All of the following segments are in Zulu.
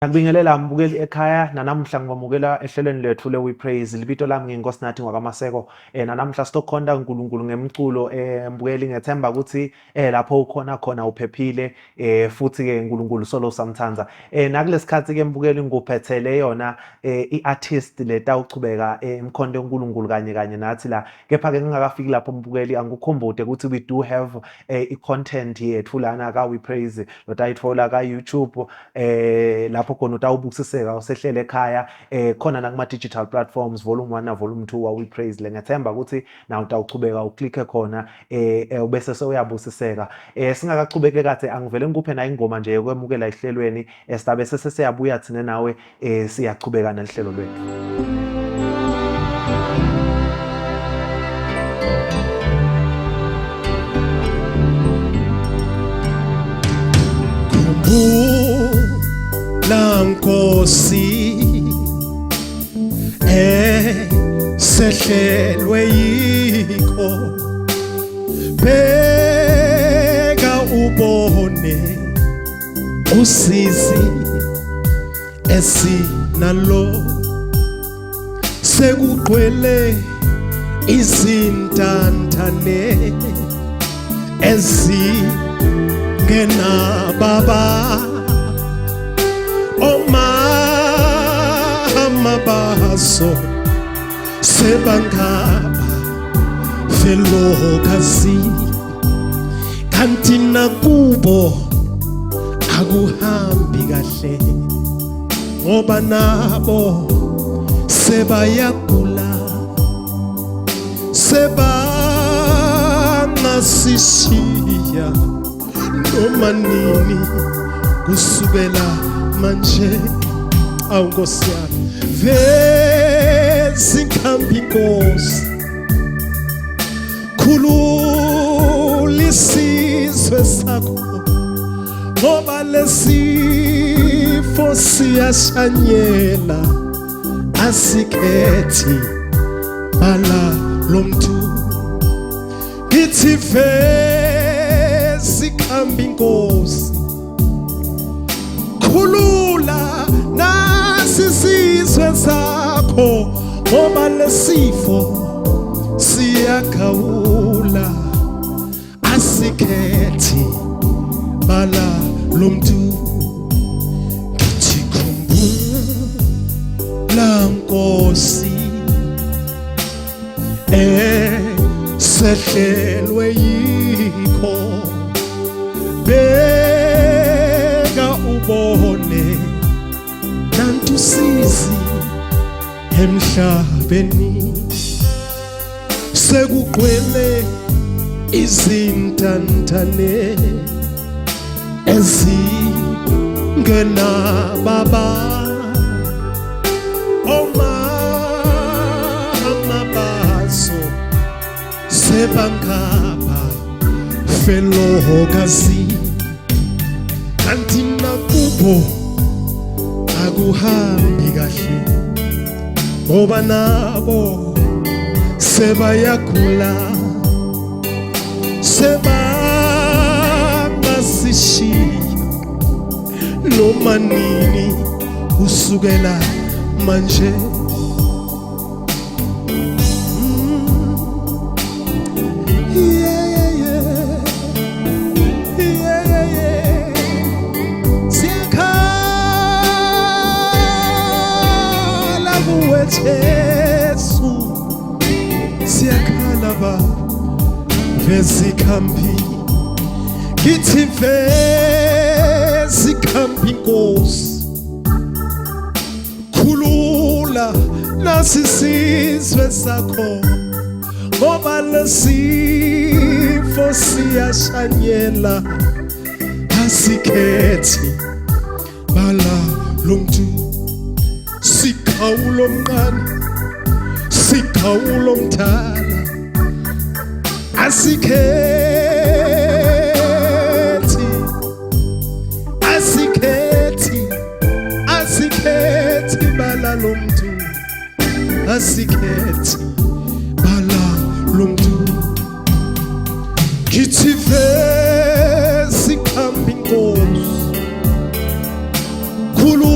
Ngibingelela mbukeli ekhaya nanamhla ngibamukela ehlelweni lethu le-We Praise libito lami ngeNkosinathi ngwakamaseko nanamhla sitokhonda uNkulunkulu ngemculo mbukeli ngethemba ukuthi lapho ukhona khona uphephile futhi ke uNkulunkulu solo samthanza nakulesikhathi ke mbukeli nguphethele yona i-artist letawuchubeka emkhonto uNkulunkulu kanye nathi la kepha ke ngingakafiki lapho mbukeli angikukhumbude ukuthi we do have i-content yethu lana ka-We Praise lotayithola ka-YouTube lapho khona utawubukisiseka usehlele ekhaya khona nakuma digital platforms volume 1 na volume 2 wa We Praise le ngethemba ukuthi na utawuchubeka uklikhe khona ubese sewuyabusiseka singakachubeke kade angivele ngikuphe na ingoma nje yokwemukela ihlelweni sizabe sesiyabuya thina nawe siyachubeka nelihlelo lwethu. La Nkosi sehlelwe yikho bheka ubone usizi esinalo sekugcwele izintantane ezingenababa mabaso sebangaba felokazi kanti nakubo akuhambi kahle ngoba nabo sebayagula sebangasishiya noma nini kusukela manje Nkosi yami vezinkambi Nkosi khulula isizwe sakho ngoba lesifo siyashanyela asikhethi bala lomntu ngithi vezinkambi Nkosi khulula isizwe sakho ngoba lesifo siyakhawula asikhethi bala lomntu ngithi khumbula Nkosi sehlelwe yikho beka ubone usizi emhlabeni sekugcwele izintantane ezingenababa amabaso sebangaba felokazi kanti nakubo akuhambi kahle ngoba nabo sebayagula sebangasishiya noma nini kusukela manje Yesu siyakhala vezikhambi ngithi vezikhambi Nkosi khulula nasisizwe sakho ngoba lesifo siyashanyela asikhethi bala lomntu sikhawulo mncane sikhawulo mdala asikhethi bala lomntu asikhethi bala lomntu ngithi vezi kambi Nkosi khulu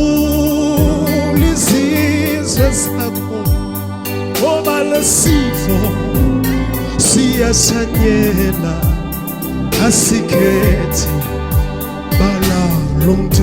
isizwe sakho ngoba lesifo siyahlanyela asikhethi bala lomtu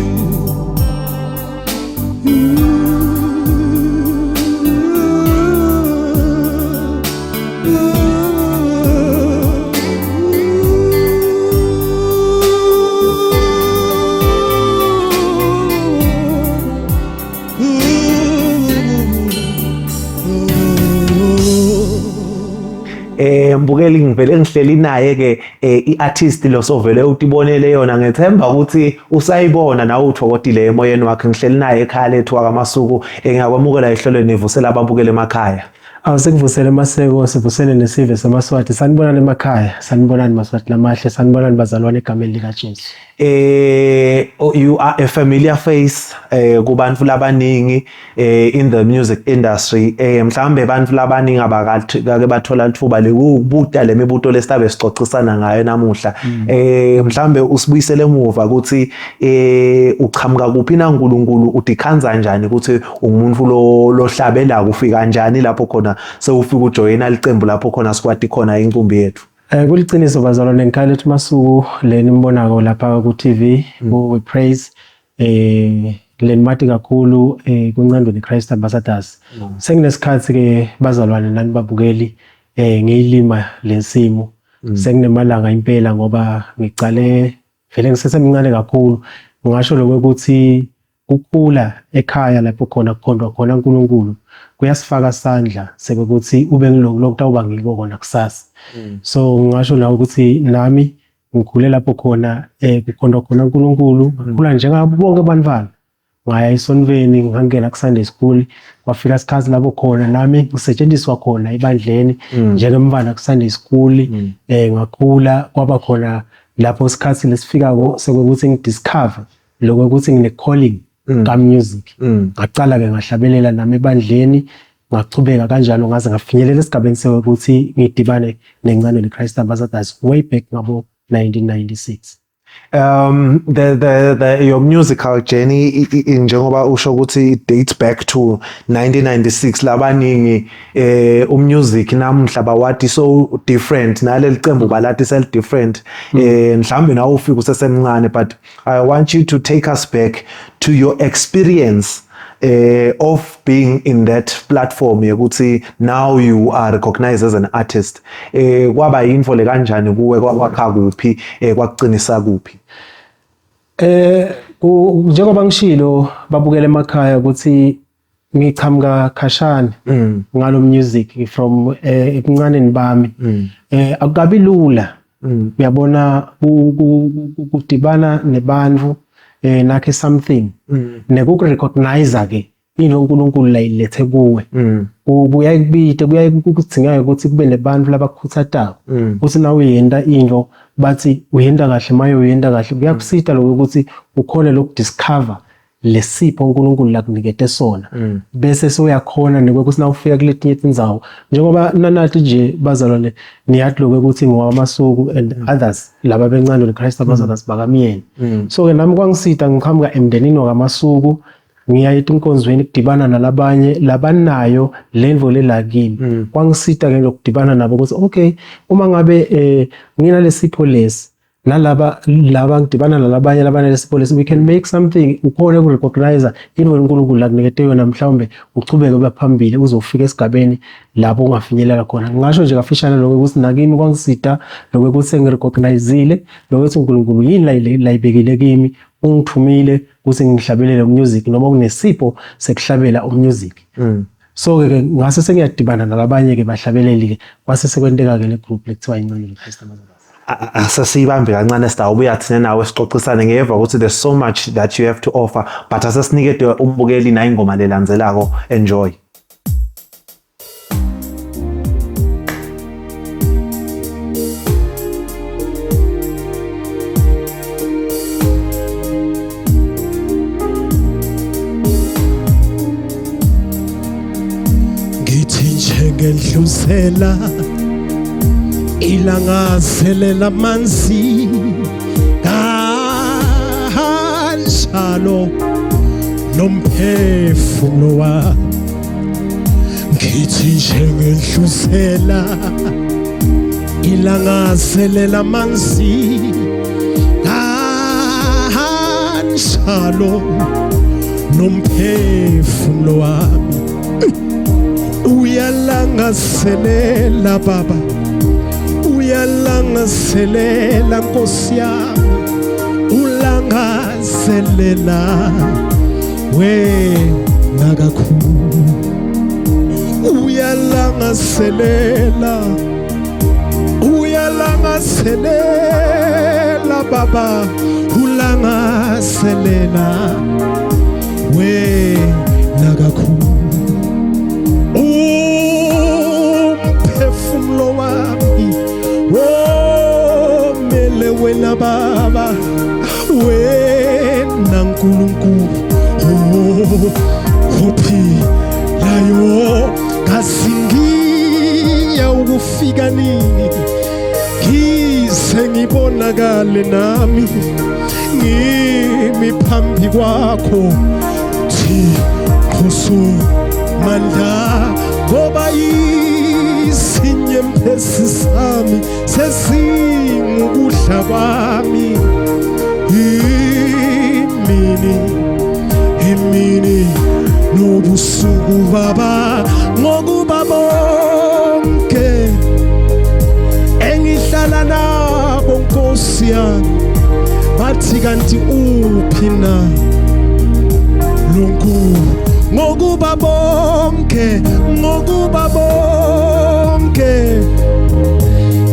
Mbukeli ngivele ngihleli naye ke iartist lo sovele utibonele yona ngethemba ukuthi usayibona nawe uthokodile emoyeni wakhe ngihleli naye ekhaya lethu akaMasuku engakwamukela ihlelweni ivusela ababukele emakhaya. Awusengivusele Maseko sivusele nesive seMaswati sanibonani emakhaya sanibonani Maswati lamahle sanibonani bazalwane egameni lika Jesu. You are a familiar face kubantu labaningi in the music industry mhlambe abantu labaningi abakake bathola ithuba lekubuta lemibuto lesitabe sicocisana ngayo namuhla mhlambe usibuyisele emuva ukuthi uchamuka kuphi na uNkulunkulu udikhanza kanjani ukuthi umuntu lohlabela kufika kanjani lapho khona sewufika ujoyina licembu lapho khona sikwati khona inkumbi yethu. Kuliciniso bazalwane Khayalethu Masuku leni mbonako lapha ku TV we praise leni mati kakhulu kuncandweni Christ Ambassadors. Senginesikhathi ke bazalwane nani babukeli ngiyilima lensimo senginemalanga impela ngoba ngicale vele ngisesemncane kakhulu ngisho lokuthi ukukhula ekhaya lapho khona kukhondwa khona uNkulunkulu kuyasifaka isandla sekuthi ube ngilokutawuba ngiko khona kusasa. So ngisho nawe ukuthi nami ngikhule lapho khona kukhondwa khona uNkulunkulu ngikhula njengabo bonke abantwana ngaya esonveni ngangena ku Sunday school kwafika isikhathi lapho khona nami ngisetshenziswa khona ebandleni njengemvana ku Sunday school ngakhula kwaba khona lapho isikhathi lesifika sekuthi ngidiscover lokho ukuthi ngine calling ka music ngaqala ke ngahlabelela nami ebandleni ngachubeka kanjalo ngaze ngafinyelela esigabeni sokuthi ngidibane nencane leChrist Ambassadors way back ngabo 1996. Your musical journey njengoba usho ukuthi it dates back to 1996 labaningi umusic namhla bawathi so different naleli cembu balathi self different mhlambe nawe ufika usesemncane but I want you to take us back to your experience of being in that platform yokuthi now you are recognized as an artist kwaba yinfo le kanjani kuwe kwakha kuphi kwakucinisa kuphi njengoba ngishilo babukele emakhaya ukuthi ngichamuka khashana ngalo music from ebuncaneni bami akukabi lula uyabona kudibana nebantu nakhe something nekurecognize ke into uNkulunkulu la ilethe kuwe ubuya kubite kuya ukudzingayo ukuthi kube nebantu labakukhuthatako ukuthi nawe uyenda into bathi uyenda kahle maye uyenda kahle kuyakusita lokho ukuthi ukhona lokudiscover lesipho uNkulunkulu lakunikete sona bese soyakhona nekwekuthi na ufika kuletinye indzawo njengoba nanathi nje bazalwane niyathi lokho ukuthi ngowamasuku and others laba bencane leChrist Ambassadors bakamyeni so ke nami kwangisita ngiqhamuka emndenini wakamasuku ngiyayithi inkonzweni kudibana nalabanye labanayo lenvo lelakini kwangisita ke lokudibana nabo ukuthi okay uma ngabe ngina lesipho lesi nalaba ngidibana nalabanye labana lesipho lesi we can make something ukhona ukurecognize into uNkulunkulu lakunikete yona mhlawumbe uchubeke baphambili uzofika esigabeni lapho ungafinyelela khona ngisho nje kafishane lokho ukuthi nakimi kwangisita lokho ukuthi sengirecognizeile lokho ukuthi uNkulunkulu yini la ibekile kimi ungithumile ukuthi ngihlabelele umusic noma kunesipho sekuhlabela umusic so ke ngase sengiyadibana nalabanye ke bahlabeleli ke kwase sekwenteka ke le group lekuthiwa incane leChrist Ambassadors. Asasibambe kancane sitawubuya thina nawe sixoxisane ngeva ukuthi there's so much that you have to offer but asasinikede umbukeli na ingoma lelandzelako enjoy. Ngithi njengedlusela ilanga selela manzi kanjalo nomphefumulo wa ngithi njengedlusela ilanga selela amanzi kanjalo nomphefumulo wami uyalangazelela baba uyalangazelela Nkosi yami ulangazelela wena kakhulu uyalangazelela baba ulangazelela wena kakhulu umphefumulo wami womele wena baba wena Nkulunkulu ophilayo kasingiya ukufika nini ngize ngibonakale nami ngimi phambi kwakho Thixo mandla ngoba isinyembezi sami sesingukudla kwami imini nobusuku baba ngokuba bonke engihlala nabo Nkosi yami bathi kanti uphi na lonkulu ngokuba bonke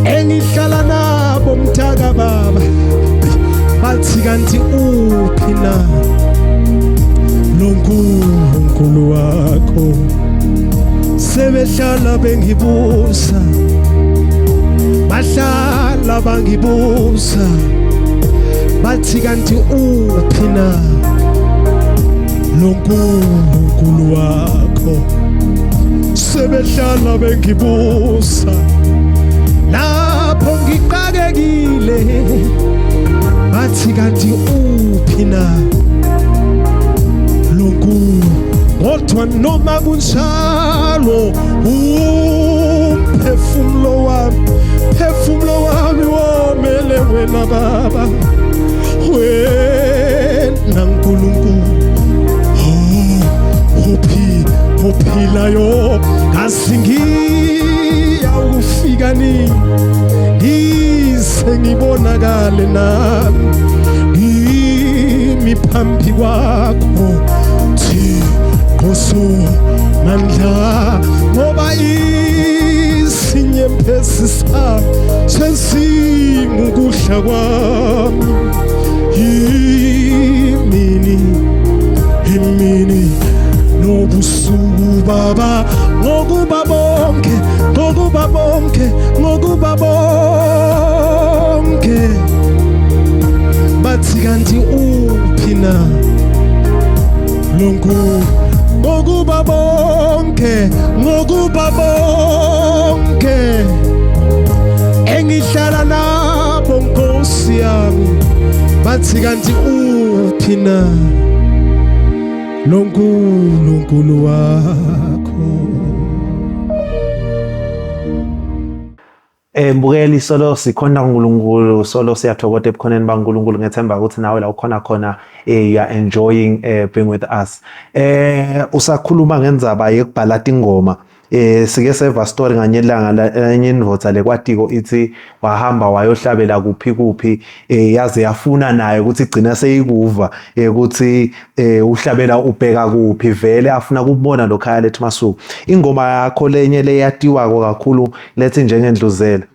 engihlala nabo mtaka baba bathi kanti uphi na lonkulu wakho sebehlala bengibuza bahlala bangibuza bathi kanti uphi na lonkulu wakho sebehlala bengibuza lapho ngiqakekile bathi kanti uphi na lonkulu kodwa noma kunjalo umphefumulo wami womele wena baba wena Nkulunkulu ophilayo kasingiya ukufika nini ngize ngibonakale nami ngimi phambi kwakho Thixo mandla ngoba isinyembezi sami sesingukudla kwami imini nobusuku baba ngokuba bonke bathi kanti uphi na lonkulu ngokuba bonke engihlala nabo Nkosi yami bathi kanti uphi na lonkulu wakho. Mbukeli solo sikhona uNkulunkulu solo siyathokoza ebukhoneni baNkulunkulu ngethemba ukuthi nawe la ukhona khona you are enjoying being with us. Usakhuluma ngendzaba yekubhala ingoma. Sike seva story nganyelanga lenye indvodza lekwatiko ithi wahamba wayohlabela kuphi yaze yafuna naye ukuthi igcina seyikuva ukuthi uhlabela ubheka kuphi vele afuna kubona lo Khayalethu Masuku. Ingoma yakho lenye leyatiwako kakhulu lethi njengendluzela.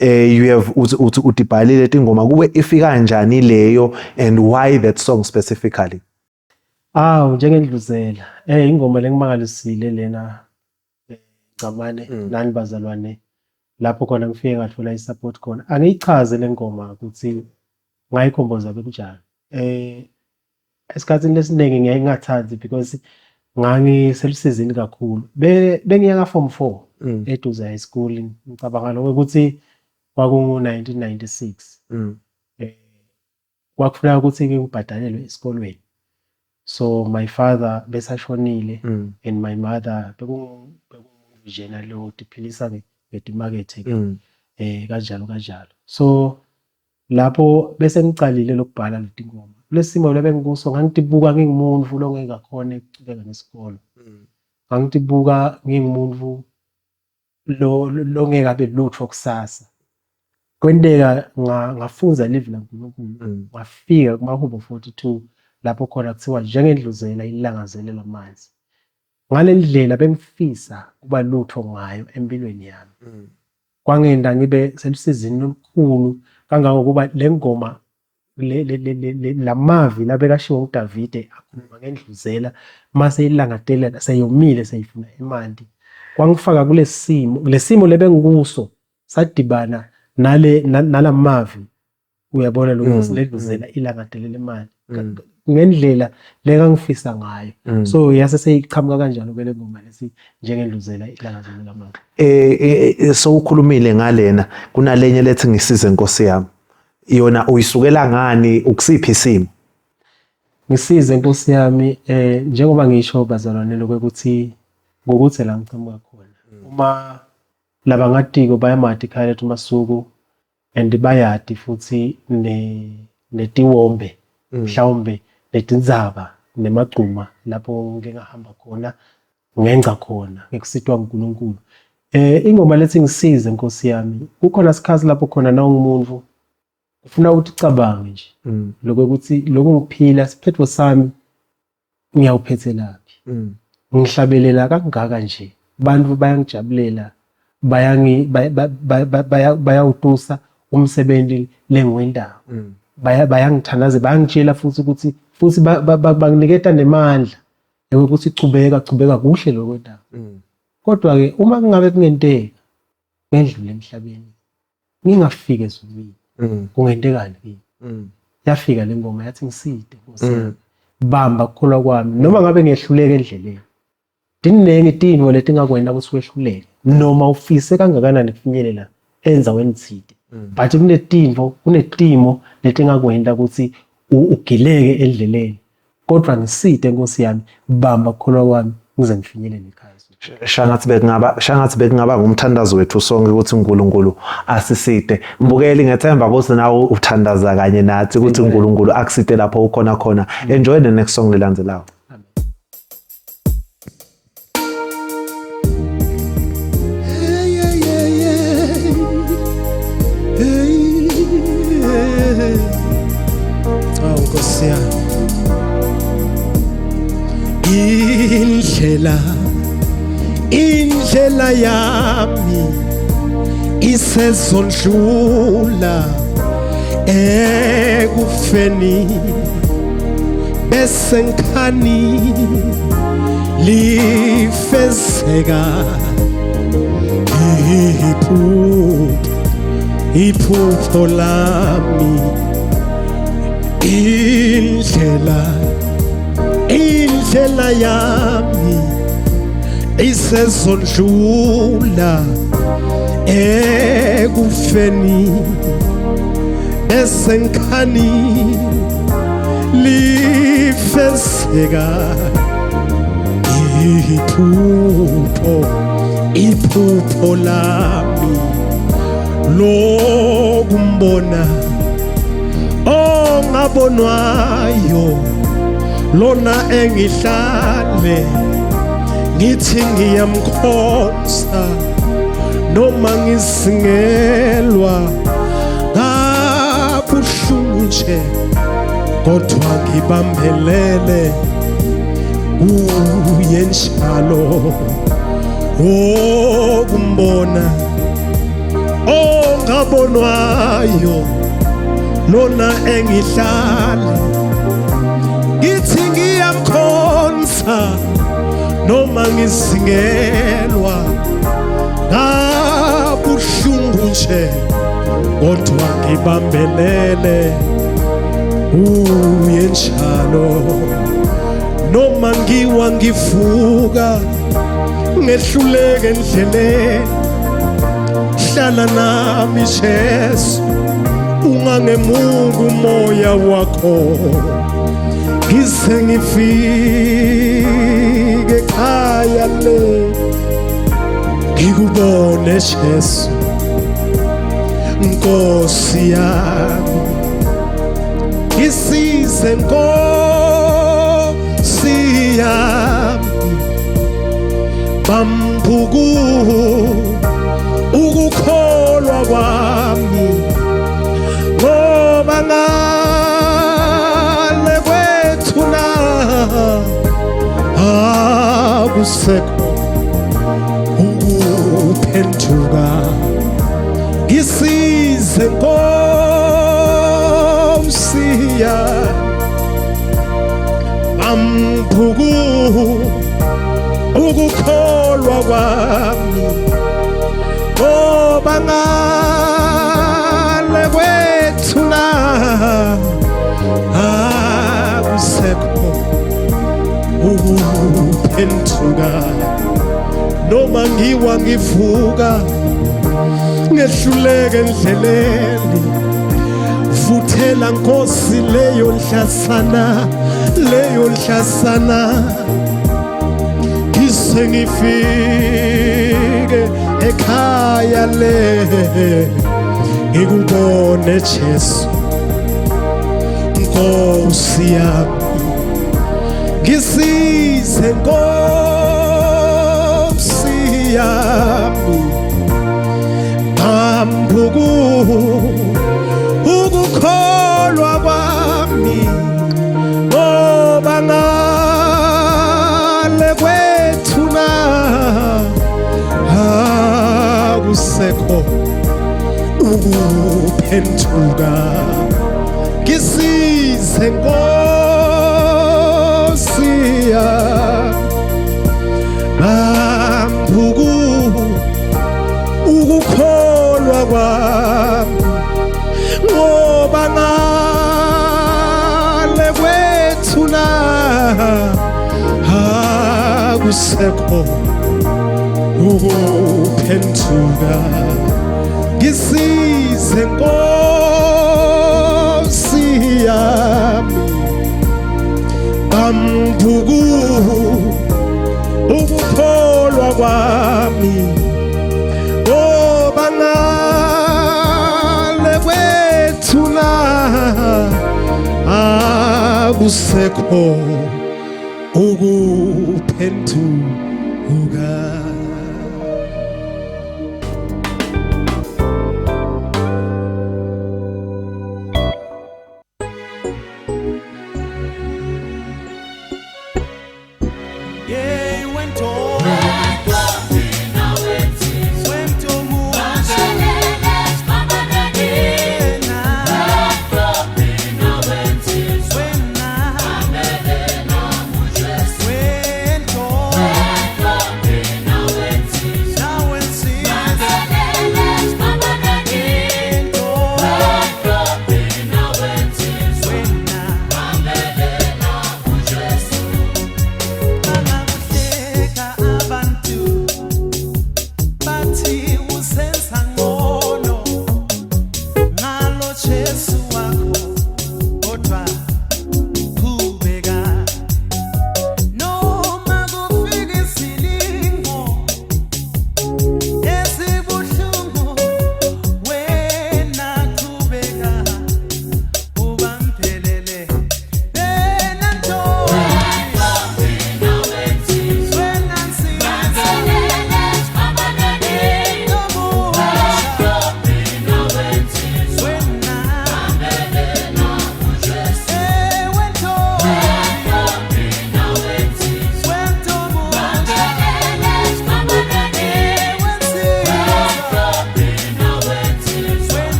You have udibhalile ingoma kube ifika kanjani leyo and why that song specifically? Njengendluzela ingoma lengimangalisile lena Camane nani bazalwane lapho khona ngifike ngathola isupport khona angiyichaze lengoma ukuthi ngayikhomboza bekunjani esikhathini lesiningi ngiye ngingathathi because ngangiselusizini kakhulu bengiya ka form 4 eduze high school ngicabanga lokho ukuthi kwakungu 1996 kwakufuneka ukuthi ngibhadalelwe esikolweni so my father besashonile and my mother njena lo diphilisa ngetimakethe kanjalo. So lapho bese ngicalile lokubhala leti ngoma. Kulesimo lebe ngikuso ngangitibuka ngingumuntu longeke akhona ukucubeka nesikolo. Ngangitibuka ngingumuntu longeke abe lutho kusasa. Kwenteka ngafunza live laNkulunkulu. Ngafika kumahubo 42 lapho khona kuthiwa njengendluzela ilangazele lamanzi. Ngalendlela bengifisa kuba lutho ngayo empilweni yami. Kwangenda ngibe selusizini olukhulu kangangokuba lengoma lamavi labekashiwo uDavide akhuluma ngendluzela mase ilangatela seyomile seyifuna emanti. Kwangifaka kulesimo lebengikuso sadibana nalamavi uyabona lokho lendluzela ilangadelela emanti. Ngendlela lekangifisa ngayo. So yase seyiqhamuka kanjalo kwele ngoma lesi njengendluzela ilangadelela emanti. So ukhulumile ngalena kunalenye lethi ngisize Nkosi yami. Yona uyisukela ngani ukusiphi isimo? Ngisize Nkosi yami njengoba ngisho bazalwane lokuthi ngokuthi la ngiqhamuka khona. Uma laba ngatiko bayamathi Khayalethu Masuku and bayadi futhi netiwombe mhlawumbe netindzaba nemagcuma lapho ngeke ngahamba khona ngenza khona ngekusitwa uNkulunkulu. Ingoma lethi ngisize Nkosi yami kukhona isikhathi lapho khona na umuntu ufuna ukuthi ucabange nje lokuthi lokungiphila siphetho sami ngiyawuphethe laphi. Ngihlabelela kangaka nje abantu bayangijabulela bayawutusa umsebenzi lengiwendayo. Bayangithanaze bayangitshela futhi ukuthi futhi banginiketa nemandla ukuthi chubeka kuhle lokwendayo. Kodwa ke uma kungabe kungenteka ngendlule emhlabeni ngingafike ezulwini kungentekani kimi. Yafika le ngoma yathi ngiside Nkosi yami bamba ukukholwa kwami noma ngabe ngehluleka endleleni. Dinenge itinto leti ngakwenda ukuthi wehluleke noma ufise kangakanani kufinyelela enzaweni thide. But kunetimo leti ngakwenda ukuthi ugileke endleleni. Kodwa ngiside Nkosi yami bamba ukukholwa kwami ngize ngifinyelele ekhaya. Shangathi bekungaba ngumthandazo wethu sonke ukuthi uNkulunkulu asiside. Mbukeli ngethemba ukuthi nawe uthandaza kanye nathi ukuthi uNkulunkulu akuside lapho ukhona khona. Enjoy the next song lelandelayo. Nkosi yami indlela yami isezondlula ekufeni bese ngikhani lifezeka iphupho lami indlela yami isezondlula ekufeni bese ngikhani lifezeka iphupho lami lokumbona ongabonwayo lona engihlale ngithi ngiyamkhonza noma ngisingelwa kabuhlungu nje kodwa ngibambelele uye njalo okumbona ongabonwayo lona engihlale ngithi ngiyamkhonza noma ngisingelwa kabuhlungu nje kodwa ngibambelele uye njalo noma ngivuka ngehluleke endleleni hlala nami Jesu ungangemuka umoya wakho ngize ngifike ekhaya le ngikubone Jesu Nkosi yami ngisize Nkosi yami bambuku ukukholwa kwami ngoba ngale kwethu na akusekho ukuphenduka ngisize Nkosi yami bambuku ukukholwa kwami ngoba ngale kwethu na akusekho ukuphenduka noma ngiwa ngivuka ngehluleke endleleni vuthela Nkosi leyo nhlasana ngifike ekhaya le ngikubone Jesu Nkosi yami ngisize Nkosi yami bambuku ukukholwa kwami ngoba ngale kwethu na akusekho ukuphenduka ngisize Nkosi yami bambuku ukukholwa kwami ngoba ngale kwethu na akusekho ukuphenduka ngisize Nkosi yami bambuku ukukholwa kwami ngoba ngale kwethu na akusekho ukuphenduka.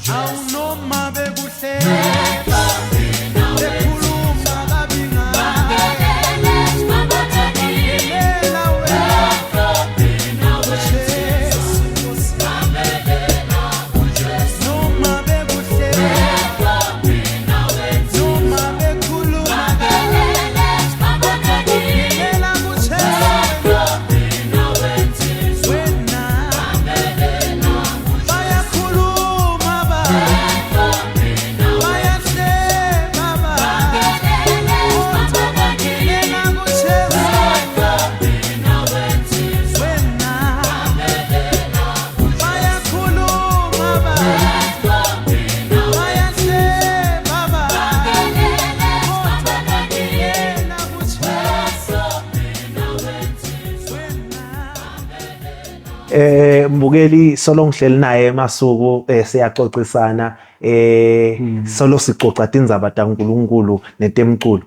awunoma bekuhleka bekhuluma kabi ngawe Mbukeli solo ngihleli naye Masuku siyaxoxisana solo sixoxa tindzaba taNkulunkulu netemculo.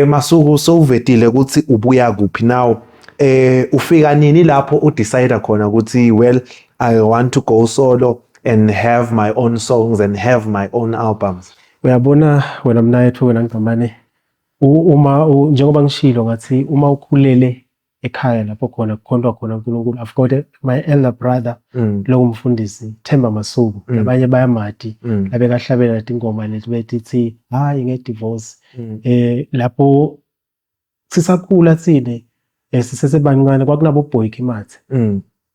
Masuku sowuvetile ukuthi ubuya kuphi now, ufika nini lapho udecide khona ukuthi well I want to go solo and have my own songs and have my own albums? Uyabona wena mnayethu wena ngicamane uma njengoba ngishilo ngathi uma ukhulele ekhaya lapho khona kukhondwa khona uNkulunkulu. I've got my elder brother lo mfundisi Themba Masuku, nabanye bayamati labekahlabela ingoma lethu bethi hayi ngedivorce. Lapho sisakhula thine sisesebancane kwakunabo boy kimathe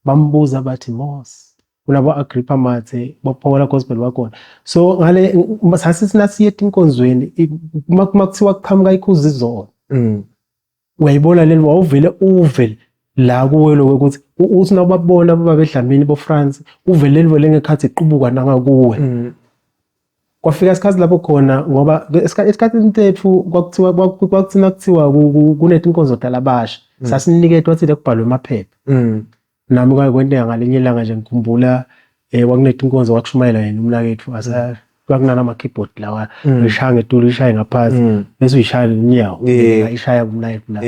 bambuza bathi Mos kunabo Agrippa Mathe bophola gospel wakhona. So ngale sasithi nasiye inkonzweni makuthiwa kuqhamuka ikhuzi izona uyayibona leli wawuvele uve la kuwe lokho ukuthi uthi nawubabona babedlamini boFrance uvele leli ngekhathi iqubuka nangakuwe. Kwafika isikhathi lapho khona ngoba esikhathini sethu kwakuthina kuthiwa kunethi inkonzo dalabasha sasiniketwa wathi lekubhalwe emaphepha. Nami kwakwenteka ngalinye ilanga nje ngikhumbula kwakunethi inkonzo kwakushumayela yena umnakethu kwakunana ama keyboard lawa ngishaya ngetulu ishaya ngaphansi bese uyishaya ngenyawo ngishaya kumnayethu la.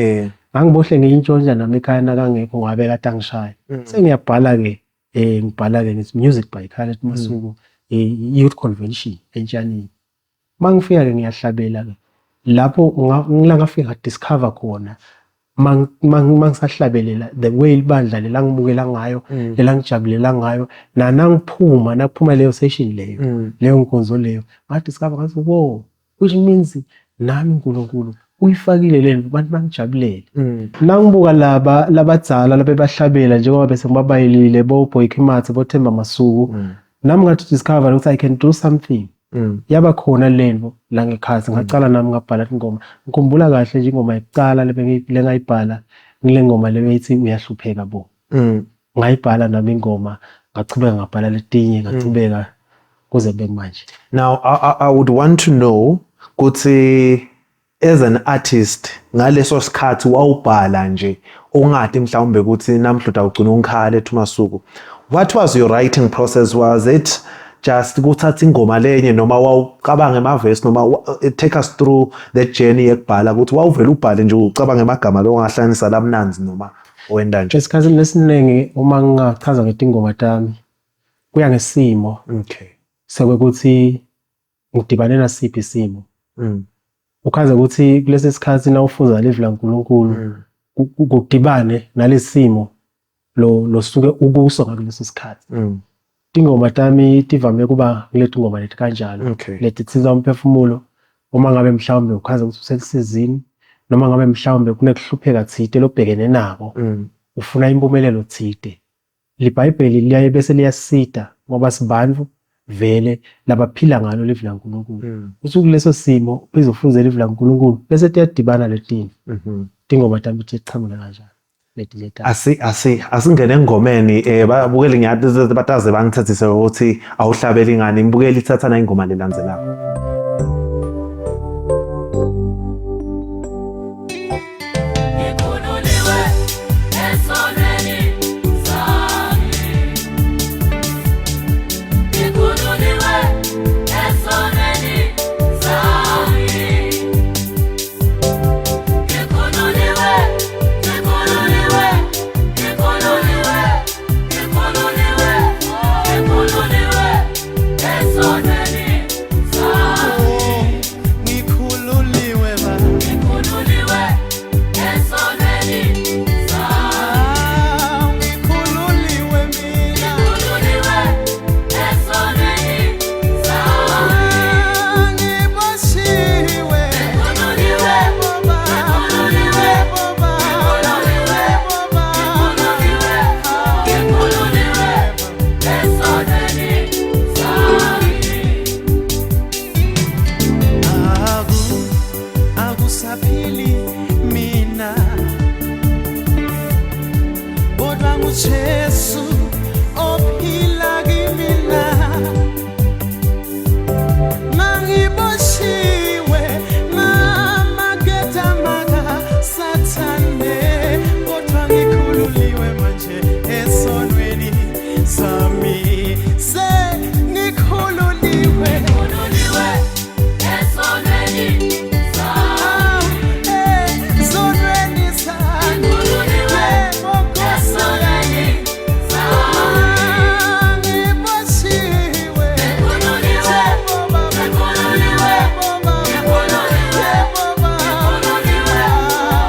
Ngangibohle ngiyintshontsha nami ekhaya nakangekho ngabe kade angishaya. Sengiyabhala ke ngibhala ke ngithi music by Khayalethu Masuku youth convention eNtshanini. Mangifika ke ngiyahlabela ke lapho ngilangafika discover khona mangisahlabelela the way ibandla lelangibukela ngayo lelangijabulela ngayo nanangiphuma nakuphuma leyo session leyo nkonzo leyo ngadiscover ngathi wow, which means nami uNkulunkulu uyifakile lento abantu bangijabulele. Nangibuka labadzala labebahlabela njengoba bese ngibabayilile bo Boy Kimathe bo Themba Masuku nami ngathi discover ukuthi I can do something. Yaba khona lento la ngekhathi ngacala nami ngabhala ingoma. Ngikhumbula kahle nje ingoma yokuqala ngayibhala ngile ngoma lebeyithi uyahlupheka bo. Ngayibhala nami ingoma ngachubeka ngabhala letinye ngachubeka kuze bekumanje. Now I would want to know ukuthi as an artist ngaleso sikhathi wawubhala nje ungadi mhlawumbe ukuthi namhluda ugcina uNkhayalethu Masuku. What was your writing process? Was it just ukuthatha ingoma lenye noma wawucabanga emaverse noma take us through that journey yekubhala ukuthi wawuvela ubhale nje ucabanga emagama lo ngahlanisa lamnanzi noma wenda nje? Esikhathini lesiningi uma ngingachaza ngetingoma tami kuya ngesimo. Okay. Sekwekuthi ngidibane nasiphi isimo. Ukhaza ukuthi kulesi sikhathi na ufuza live la uNkulunkulu ukudibane nalesimo lo suke ukuso ngakulesi sikhathi. Ingoma tami tivame kuba kulethu ingoma lethi kanjalo lethi thiza umphefumulo uma ngabe mhlawumbe ukhaza ukuthi uselisizini noma ngabe mhlawumbe kunekuhlupheka thide lobhekene nako ufuna impumelelo thide. LiBhayibheli liyaye bese liyasita ngoba sibantu vele labaphila ngalo live la uNkulunkulu. Usuku leso simo uzofuza live la uNkulunkulu bese tiyadibana letini. Ingoma tami ichichamula kanjalo. Asingene engomeni babukeli ngiyathi bataze bangithathise ukuthi awuhlabeli ngani ngibukeli ithatha na ingoma lelandzelako. Ngikhululiwe wami sengikhululiwe zonweni sami yebo Nkosi yami ngiboshiwe yebo Baba yebo Baba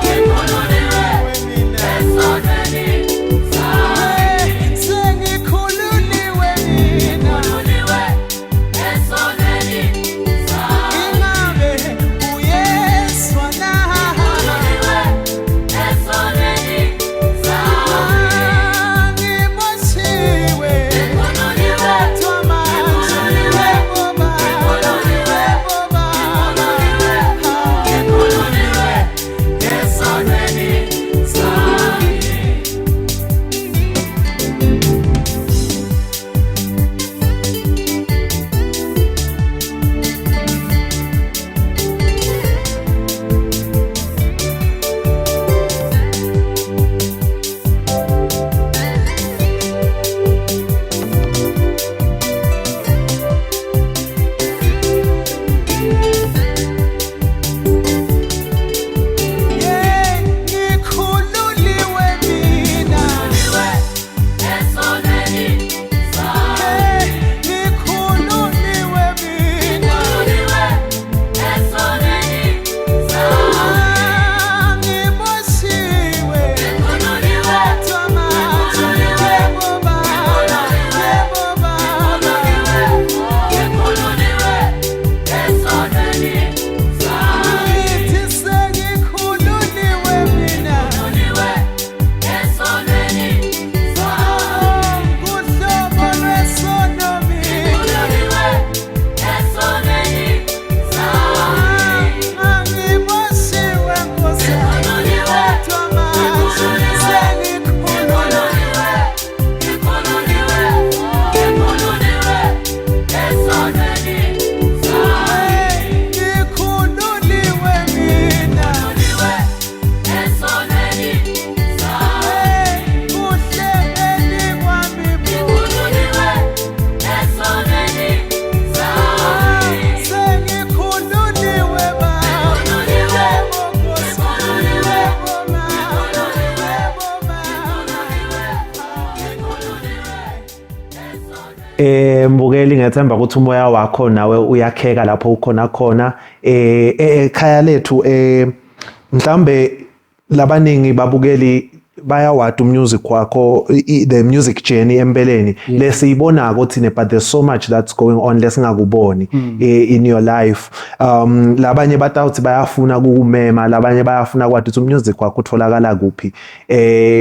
yebo sengikhululiwe mina ingabe uyezwa na ngiboshiwe kodwa manje yebo Baba yebo Baba ngikhululiwe mina ngikhululiwe mina ngiboshiwe kodwa manje yebo Baba yebo Baba ngithi sengikhululiwe mina kuhlobo lwesono mina angiboshiwe Nkosi yami kodwa manje sengikhululiwe ngikhululiwe mina kuhleleni kwami sengikhululiwe Baba yebo Nkosi yebo Baba yebo Baba Mbukeli ngethemba ukuthi umoya wakho nawe uyakheka lapho ukhona khona ekhaya lethu mhlambe labaningi babukeli bayawada music wakho the music journey empeleni lesiyibona ukuthi but there's so much that's going on lesingakuboni in your life labanye batawuthi bayafuna kukumema labanye bayafuna kwathi ukuthi music wakho utholakala kuphi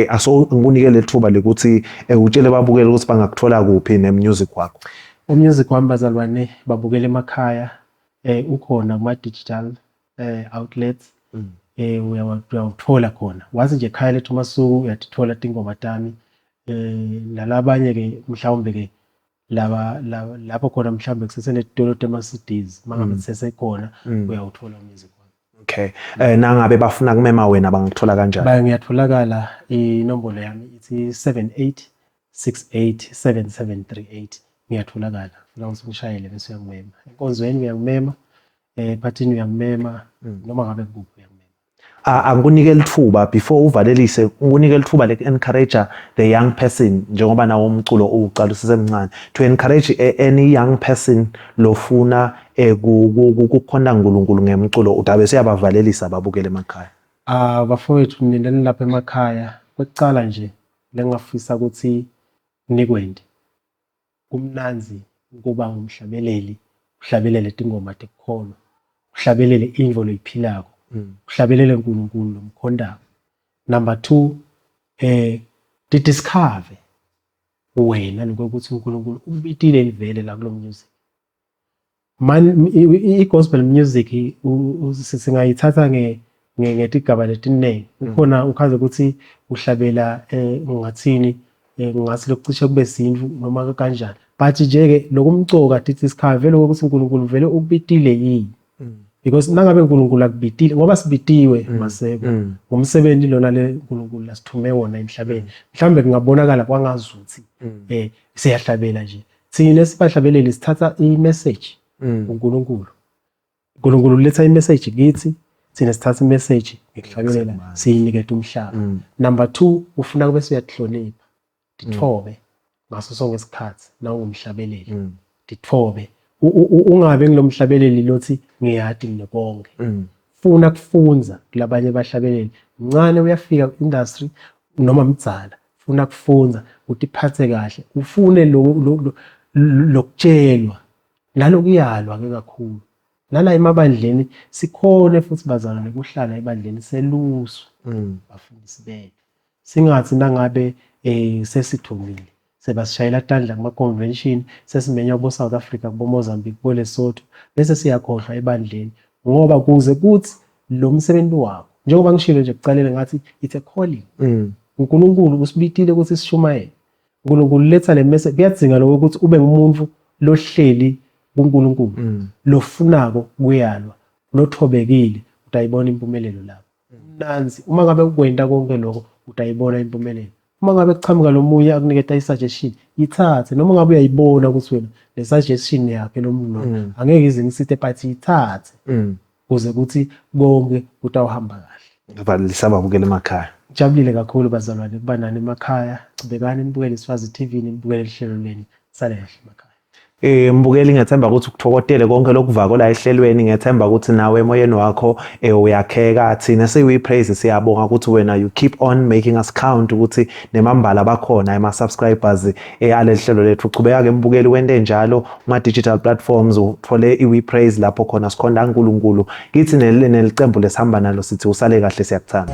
aso ngikunike lethuba lekuthi utshele babukeli ukuthi bangakuthola kuphi nemusic wakho Umusic wami bazalwane babukele emakhaya ukhona kuma digital outlets uyawuthola khona wazi nje Khayalethu Masuku uyatithola tingoma tami nalabanye ke mhlawumbe ke lapho khona mhlawumbe kusesenetitolo tema CDs mangabe sisekhona uyawuthola umusic wami. Okay nangabe bafuna kumema wena bangithola kanjani ngiyatholakala inombolo yami ithi 78687738 ngiyatholakala la ngishayele bese uyangimema enkonzweni uyangimema ephathini uyangimema noma ngabe kuphi uyangimema angikunike lithuba before uvalelise ungunike lithuba encourage the young person njengoba nawo umculo uqala usesemncane to encourage any young person lofuna ukukhonda uNkulunkulu ngemculo utabe siyabavalelisa babukele emakhaya bafowethu nileni lapha emakhaya kwecala nje lengafisa ukuthi nikwende kumnanzi ukuba ngumhlabeleli uhlabelele tingoma tekukholwa uhlabelele indvo loyiphilako uhlabelele uNkulunkulu lomkhondako number 2 didiscover wena nokuthi uNkulunkulu ubitile ivele la kulo music man i-gospel music singayithatha ngetigaba letiningi ukhona ukhaze ukuthi uhlabela ngathini ngasi lokucisha kube sindvu noma kanjani but nje ke lokumcoka didiscover vele ukuthi uNkulunkulu vele ubitile yini because nangabe uNkulunkulu akubitile ngoba sibitiwe Maseko ngumsebenzi lona le uNkulunkulu lasithume wona emhlabeni mhlambe kungabonakala kwangazuthi siyahlabela nje thina sibahlabeleli sithatha i-message uNkulunkulu uletha i-message kithi thina sithatha i-message ngikuhlabelela siyinikethe umhlaba. Number 2 ufuna kube siyahlonipha dithobe ngaso sonke isikhathi na ungumhlabeleli dithobe ungabe ngilomhlabeleli lothi ngiyadi ngekonke funa kufunza kulabanye abahlabeleli mncane uyafika ku-industry noma mdzala funa kufunza ukuthi iphathe kahle ufune lokutshelwa nalokuyalwa ke kakhulu nala emabandleni sikhona futhi bazalwane kuhlala ebandleni selusu bafundisi bethu singathi nangabe sesithomile sebasishayela tandla kuma convention sesimenya kubo South Africa kubo Mozambique kubo Lesotho bese siyakhohlwa ebandleni ngoba kuze kuthi lo msebenzi wakho njengoba ngishilo nje kucalele ngathi it's a calling uNkulunkulu usibitile ukuthi sishumayele uNkulunkulu letha le message kuyadzinga lokho ukuthi ube ngumuntu lohleli kuNkulunkulu lofunako kuyalwa lothobekile utayibona impumelelo lapho nanzi uma ngabe ukwenta konke lokho utayibona impumelelo uma ngabe kuchamuka lomunye akuniketa i-suggestion ithathe noma ngabe uyayibona ukuthi wena le suggestion yakhe lo muntu angeke ize ngisithe but ithathe kuze kuthi konke kutawuhamba kahle. Balisa babukele emakhaya. Jabulile kakhulu bazalwane kuba nani emakhaya cibekani nibukele Iswazi TV nibukele ihlelo leni sale kahle emakhaya. Mbukeli ngethemba ukuthi ukuthokotele konke lokuvako la ehlelweni ngethemba ukuthi nawe emoyeni wakho uyakheka thina siyipraise siyabonga ukuthi wena you keep on making us count ukuthi nemambala bakhona ema subscribers ale hlelo lethu uqhubeka ke mbukeli wente njalo kuma digital platforms uthole iWePraise lapho khona sikhonda uNkulunkulu kithi nelicembu lesihamba nalo sithi usale kahle siyakuthanda.